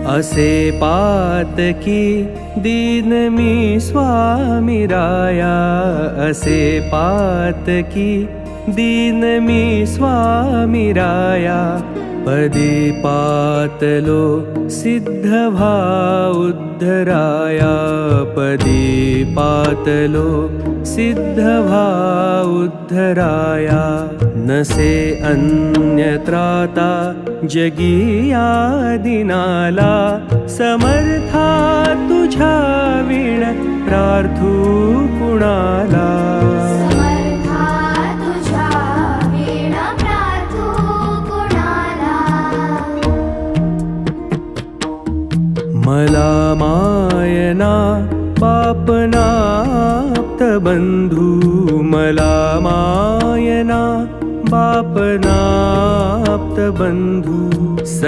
असे पातकी दीन मी स्वामी राया, असे पातकी दीन मी स्वामी राया। पदी पातलो सिद्ध भा उद्धराया, पदी पातलो सिद्ध भा उद्धराया। नसे अन्यत्राता जगिया दिनाला, समर्था तुझ्या विण प्रार्थू कुणाला। मला मायना बापनाप्त बंधू, मला मायना बापनाप्त बंधू।